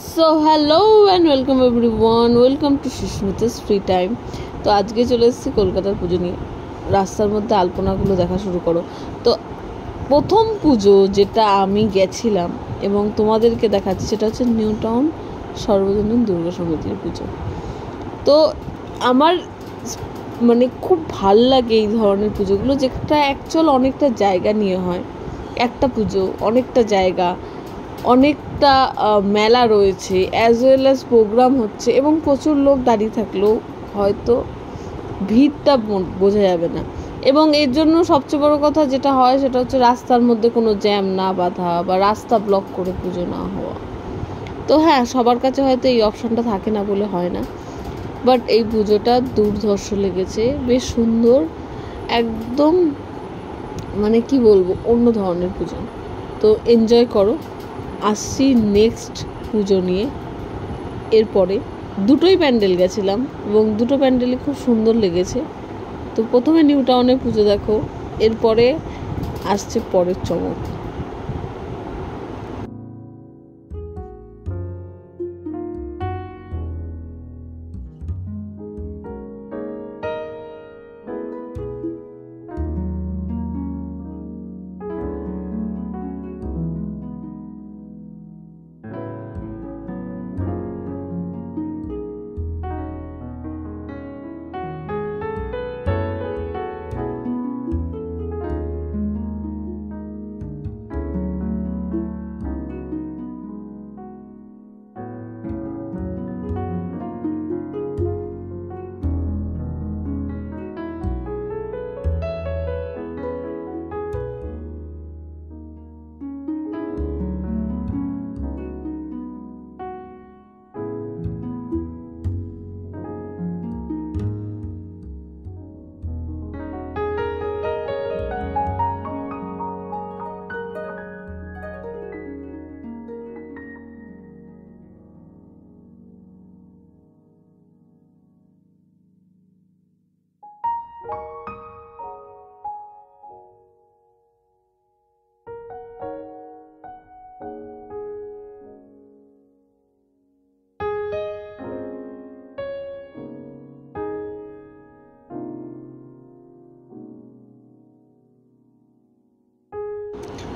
So hello and welcome everyone, welcome to Susmita's free time. তো আজকে চলে এসেছি কলকাতার পুজো নিয়ে। রাস্তার মধ্যে আলপনাগুলো দেখা শুরু করো। তো প্রথম পুজো যেটা আমি গেছিলাম এবং তোমাদেরকে দেখাচ্ছি সেটা হচ্ছে নিউ টাউন সর্বজনীন দুর্গা সমিতির পুজো। তো আমার খুব ভাল লাগে এই ধরনের পুজোগুলো, যেটা অ্যাকচুয়াল অনেকটা জায়গা নিয়ে হয়। একটা পুজো, অনেকটা জায়গা, অনেকটা মেলা রয়েছে, অ্যাজ ওয়েল অ্যাজ প্রোগ্রাম হচ্ছে এবং প্রচুর লোক দাঁড়িয়ে থাকলেও হয়তো ভিড়টা বোঝা যাবে না। এবং এর জন্য সবচেয়ে বড় কথা যেটা হয় সেটা হচ্ছে রাস্তার মধ্যে কোনো জ্যাম না বাঁধা বা রাস্তা ব্লক করে পুজো না হওয়া। তো হ্যাঁ, সবার কাছে হয়তো এই অপশানটা থাকে না বলে হয় না, বাট এই পুজোটা দুর্ধর্ষ লেগেছে, বেশ সুন্দর, একদম কি বলবো, অন্য ধরনের পুজো। তো এনজয় করো। আসছি নেক্সট পুজো নিয়ে। এরপরে দুটোই প্যান্ডেল গেছিলাম এবং দুটো প্যান্ডেলই খুব সুন্দর লেগেছে। তো প্রথমে নিউ টাউনে পুজো দেখো, এরপরে আসছে পরের চমক।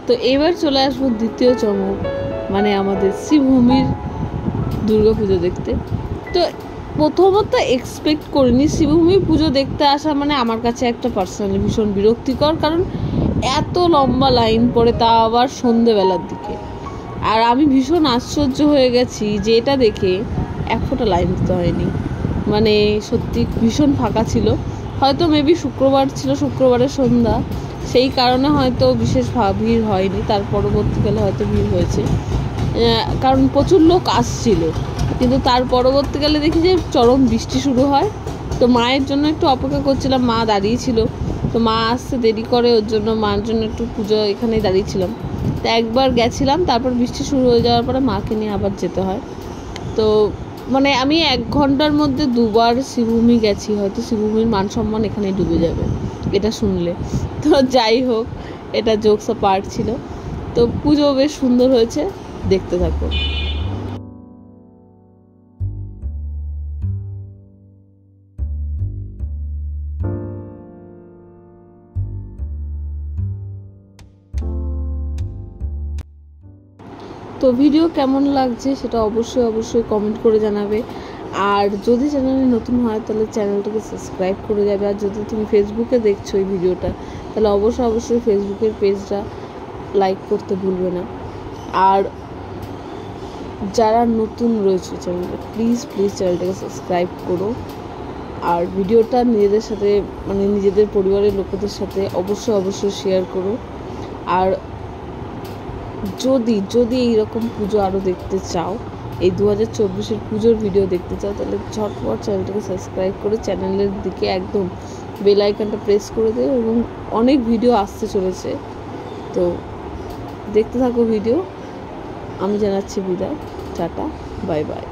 তো এবার চলে আসবো দ্বিতীয় চমক, আমাদের শ্রীভূমির দুর্গাপুজো দেখতে। তো প্রথমত এক্সপেক্ট করিনি শ্রীভূমির পুজো দেখতে আসা, আমার কাছে একটা পার্সোনালি ভীষণ বিরক্তিকর, কারণ এত লম্বা লাইন পড়ে, তা আবার সন্ধেবেলার দিকে। আর আমি ভীষণ আশ্চর্য হয়ে গেছি যে এটা দেখে এক ফোঁটা লাইন দিতে হয়নি। সত্যি ভীষণ ফাঁকা ছিল। হয়তো মেবি শুক্রবার ছিল, শুক্রবারের সন্ধ্যা, সেই কারণে হয়তো বিশেষ ভিড় হয়নি। তার পরবর্তীকালে হয়তো ভিড় হয়েছে, কারণ প্রচুর লোক আসছিল। কিন্তু তার পরবর্তীকালে দেখি যে চরম বৃষ্টি শুরু হয়। তো মায়ের জন্য একটু অপেক্ষা করছিলাম, মা দাঁড়িয়েছিল। তো মা আসতে দেরি করে, ওর জন্য মার জন্য একটু পুজো এখানেই দাঁড়িয়েছিলাম। তো একবার গেছিলাম, তারপর বৃষ্টি শুরু হয়ে যাওয়ার পরে মাকে নিয়ে আবার যেতে হয়। তো আমি 1 ঘন্টার মধ্যে 2বার শ্রীভূমি গেছি। হয়তো শ্রীভূমির মান সম্মান এখানেই ডুবে যাবে এটা শুনলে। তো যাই হোক, এটা জোকস পার্ট ছিল। তো পুজো বেশ সুন্দর হয়েছে, দেখতে থাকো। তো ভিডিও কেমন লাগছে সেটা অবশ্যই কমেন্ট করে জানাবে। আর যদি চ্যানেলে নতুন হয় তাহলে চ্যানেলটাকে সাবস্ক্রাইব করে যাবে। আর যদি তুমি ফেসবুকে দেখছো এই ভিডিওটা, তাহলে অবশ্যই ফেসবুকের পেজটা লাইক করতে ভুলবে না। আর যারা নতুন রয়েছে চ্যানেলটা, প্লিজ চ্যানেলটাকে সাবস্ক্রাইব করো। আর ভিডিওটা নিজেদের সাথে নিজেদের পরিবারের লোকেদের সাথে অবশ্যই শেয়ার করো। আর যদি এইরকম পুজো আরও দেখতে চাও, এই 2024-এর পুজোর ভিডিও দেখতে চাও, তাহলে ঝটপট চ্যানেলটাকে সাবস্ক্রাইব করে চ্যানেলের দিকে একদম বেল আইকনটা প্রেস করে দেবে। এবং অনেক ভিডিও আসতে চলেছে, তো দেখতে থাকো ভিডিও। আমি জানাচ্ছি বিদায়, টাটা, বাই বাই।